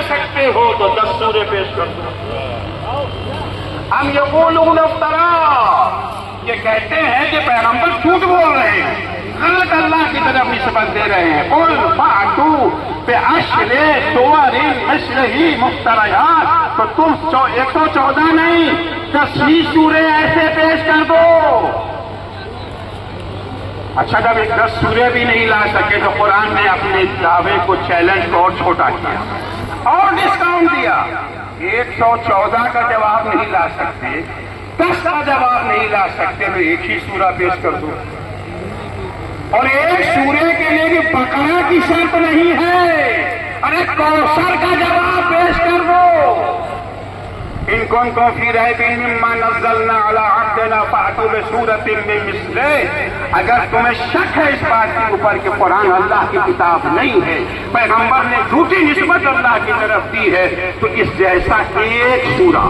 سکتے ہو تو 10 سورے پیش کر دو. ہم یقولون افترا، یہ کہتے ہیں کہ پیغمبر جھوٹ بول رہے ہیں، غلط اللہ کی طرف نسبت دے رہے ہیں. قل فأتوا بعشر سور مثلہ مفتریات، تو تم 114 نہیں 10 ہی سورے ایسے پیش کر دو. اچھا جب 10 سورے بھی نہیں لا سکے تو قرآن نے اپنے دعوے کو چیلنج کو اور چھوٹا کیا اور ڈسکاؤنٹ دیا. 114 کا جواب نہیں لا سکتے، 10 کا جواب نہیں لا سکتے تو ایک ہی سورہ پیش کر دو. اور ایک سورے کے لیے بھی بقرہ کی شرط نہیں ہے، ارے کوثر کا جواب پیش کر دو. ان کنتم فی ریب مما نزلنا علی عبدنا فأتوا بسورۃ من مثلہ، اگر تمہیں شک ہے اس بات کے اوپر کہ قرآن اللہ کی کتاب نہیں ہے، پیغمبر نے جھوٹی نسبت اللہ کی طرف دی ہے، تو اس جیسا ایک سورہ،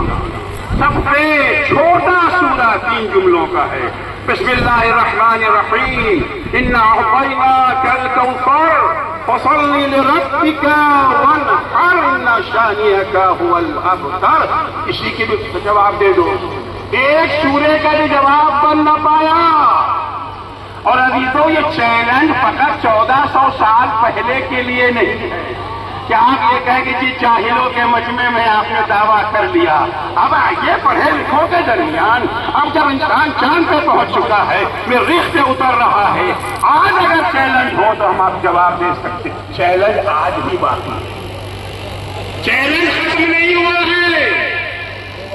سب سے چھوٹا سورہ 3 جملوں کا ہے. بسم اللہ الرحمن الرحیم، انا اعطیناک الکوثر فصل لربک وانحر ان شانئک هو الابتر. اسی کے بھی جواب دے دو. ایک سورے کا بھی جواب بن نہ پایا. اور ابھی تو یہ چیلنج فقط 1400 سال پہلے کے لیے نہیں ہے کہ آپ یہ کہیں کہ جی جاہلوں کے مجمع میں آپ نے دعویٰ کر لیا. اب آئیے پڑھے لکھوں کے درمیان، اب جب انسان چاند پہ پہنچ چکا ہے، مریخ سے اتر رہا ہے، آج اگر چیلنج ہو تو ہم آپ جواب دے سکتے. چیلنج آج بھی باقی ہے، چیلنج ختم نہیں ہوا ہے.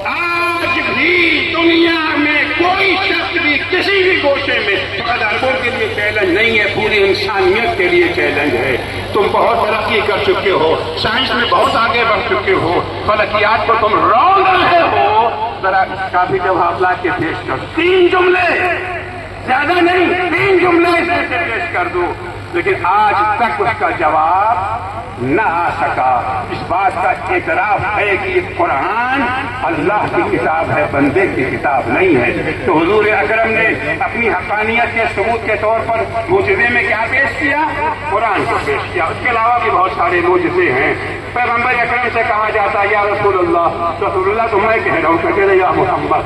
آج بھی دنیا میں کوئی شخص بھی کسی بھی گوشے میں فقط عربوں کے لیے چیلنج نہیں ہے، پوری انسانیت کے لیے چیلنج ہے. تم بہت ترقی کر چکے ہو، سائنس میں بہت آگے بڑھ چکے ہو، فلکیات کو تم رول رہے ہو، ذرا اس کا بھی جواب لا کے پیش کر. 3 جملے، زیادہ نہیں، 3 جملے سے پیش کر دو. لیکن آج تک اس کا جواب نہ آ سکا. اس بات کا اعتراف ہے کہ یہ قرآن اللہ کی کتاب ہے، بندے کی کتاب نہیں ہے. تو حضور اکرم نے اپنی حقانیت کے ثبوت کے طور پر معجزے میں کیا پیش کیا؟ قرآن کو پیش کیا. اس کے علاوہ بھی بہت سارے معجزے ہیں. پیغمبر اکرم سے کہا جاتا ہے یا رسول اللہ تو میں کہہ رہا ہوں، کہتے ہیں یا محمد.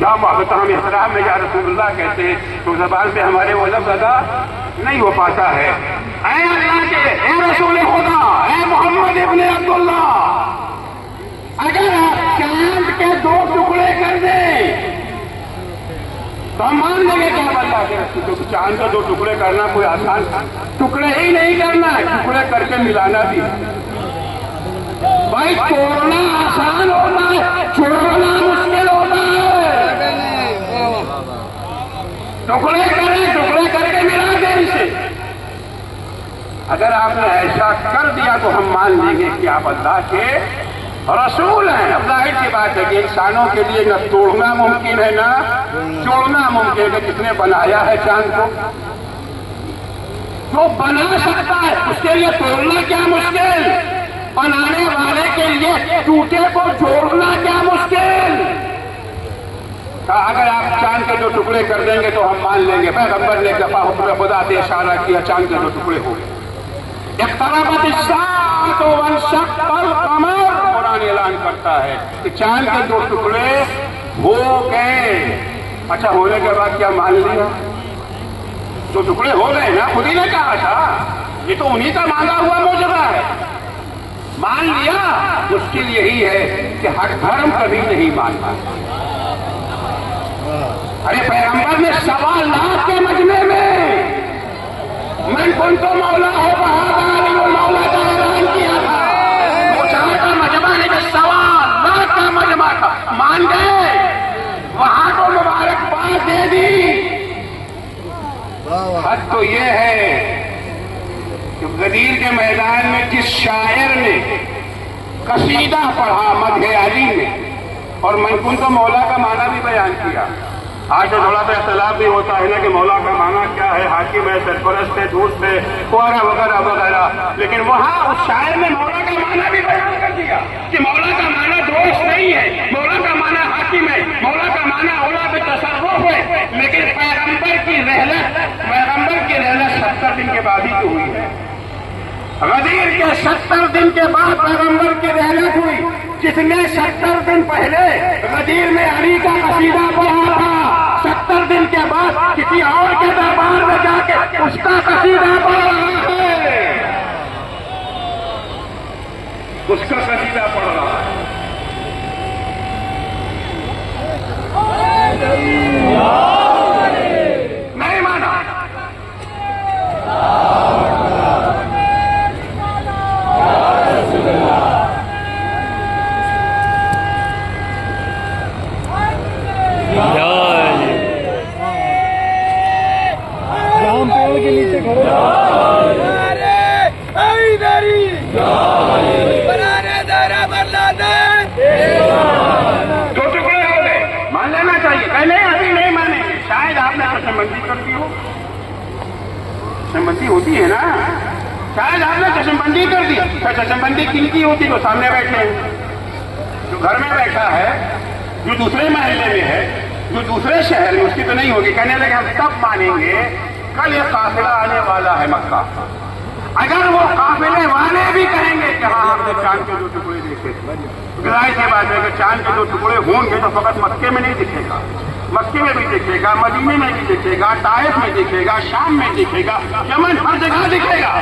یا محبت ہم احترام میں یا رسول اللہ کہتے ہیں تو زبان پہ ہمارے وہ لفظ ادا نہیں ہو پاتا ہے. اے اللہ کے، اے رسول خدا، اے محمد ابن عبداللہ، اگر آپ چاند کے 2 ٹکڑے کر دیں تو ہم مان لیں گے کہ آپ اللہ کے رسول. چاند کے 2 ٹکڑے کرنا کوئی آسان ٹکڑے ہی نہیں کرنا ہے، ٹکڑے کر کے ملانا بھی. بھائی توڑنا آسان ہوتا ہے، چھوڑنا مشکل ہوتا ہے. ٹکڑے کر کے ملا دیں اسے. اگر آپ نے ایسا کر دیا تو ہم مان لیں گے کہ آپ اللہ کے رسول ہیں. اب ظاہر کی بات ہے کہ انسانوں کے لیے نہ توڑنا ممکن ہے نہ جوڑنا ممکن ہے. کس نے بنایا ہے چاند کو؟ جو بنا سکتا ہے اس کے لیے توڑنا کیا مشکل، بنانے والے کے لیے ٹوٹے کو جوڑنا کیا مشکل. اگر آپ چاند کے 2 ٹکڑے کر دیں گے تو ہم مان لیں گے. پیغمبر نے دفعہ حکم خدا سے اشارہ کیا، چاند کے 2 ٹکڑے ہو گئے. اقتربت الساعۃ وانشق القمر، قرآن اعلان کرتا ہے کہ چاند کے 2 ٹکڑے ہو گئے. اچھا ہونے کے بعد کیا مان لیا؟ 2 ٹکڑے ہو گئے نا، خود ہی نے کہا تھا. یہ تو انہی کا مانگا ہوا معجزہ ہے. مان لیا. مشکل یہی ہے کہ حق دھرم کبھی نہیں مانتا. ارے پیغمبر نے 1.25 لاکھ کے مجمع میں من کنت مولا ہو بہادر مولا کا اعلان کیا تھا. مجھے کا مجمع ہے کہ 1.25 لاکھ کا مجمع تھا. مان گئے، وہاں کو مبارکباد دے دی. حد تو یہ ہے کہ غدیر کے میدان میں جس شاعر نے قصیدہ پڑھا مدح علی میں اور من کنت مولا کا معنی بھی بیان کیا. آج تھوڑا سا اختلاف بھی ہوتا ہے نا کہ مولا کا معنی کیا ہے، حاکم ہے، سرپرست ہے، دوست ہے، وغیرہ وغیرہ وغیرہ. لیکن وہاں اس شاعر نے مولا کا معنی بھی بیان کر دیا کہ مولا کا معنی دوست نہیں ہے، مولا کا معنی حاکم ہے، مولا کا معنی اولا بے تصرف ہے. لیکن پیغمبر کی رحلت 70 دن کے بعد ہی تو ہوئی ہے. غدیر کے 70 دن کے بعد پیغمبر کی رحلت ہوئی. جس نے 70 دن پہلے غدیر میں علی کا قصیدہ پڑھا تھا، 70 دن کے بعد کسی اور کے دربار میں جا کے اس کا قصیدہ پڑھ رہا ہے، اس کا قصیدہ پڑھ رہا ہے. نہیں مانا. جام پیڑ کے نیچے کھڑے دو ٹکڑے ہو گئے، مان لینا چاہیے. پہلے ابھی نہیں مانیں گے. شاید آپ نے چشم بندی کر دی ہو. چشم بندی ہوتی ہے نا، شاید آپ نے چشم بندی کر دی. چشم بندی کن کی ہوتی ہے؟ وہ سامنے بیٹھے ہیں، جو گھر میں بیٹھا ہے، جو دوسرے محلے میں ہے، جو دوسرے شہر میں، اس کی تو نہیں ہوگی. کہنے لگے ہم تب مانیں گے کل یہ قافلہ آنے والا ہے مکہ. اگر وہ قافلے والے بھی کہیں گے کہ ہاں ہم نے چاند کے 2 ٹکڑے دیکھے، ظاہر سی بات ہے کہ چاند کے 2 ٹکڑے ہوں گے تو فقط مکے میں نہیں دکھے گا، مکے میں بھی دکھے گا، مدینے میں بھی دکھے گا، طائف میں دکھے گا، شام میں دکھے گا، یمن ہر جگہ دکھے گا.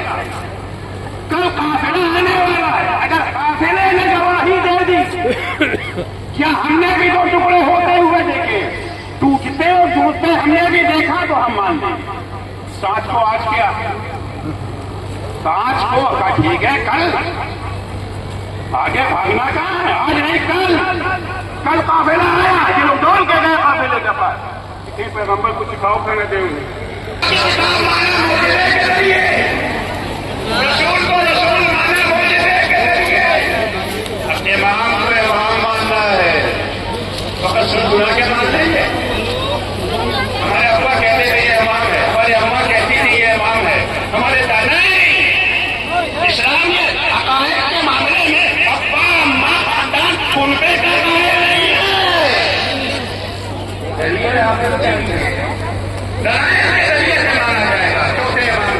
کل قافلہ آنے والا ہے. اگر قافلے نے گواہی دے دی کیا ہم نے بھی 2 ٹکڑے ہوتے ہوئے دیکھے، ٹوٹتے اور ٹوٹتے ہم نے بھی دیکھا، تو ہم مان لیں گے. سانچ کو آج کیا، سانچ کو ٹھیک ہے، کل آگے بھاگنا کہاں ہے؟ آج نہیں، کل قافلہ آیا، یہ لوگ دوڑ کے گئے قافلے کے پاس. کسی پیغمبر کو سکھاؤ کہنے دیں گے رسول کو رسول مانا معجزے کے ذریعے. امام کو امام ماننا ہے، فقط سنا کے مان لیں گے. ہمارے ابا کہتے تھے یہ امام ہے، ہماری اماں کہتی تھی یہ امام ہے، ہمارے دادا اسلام میں عقائد کے معاملے میں ابا اماں خاندان سنتے کا قائل نہیں ہے. ذریعے سے مانا جائے گا. چھوٹے امام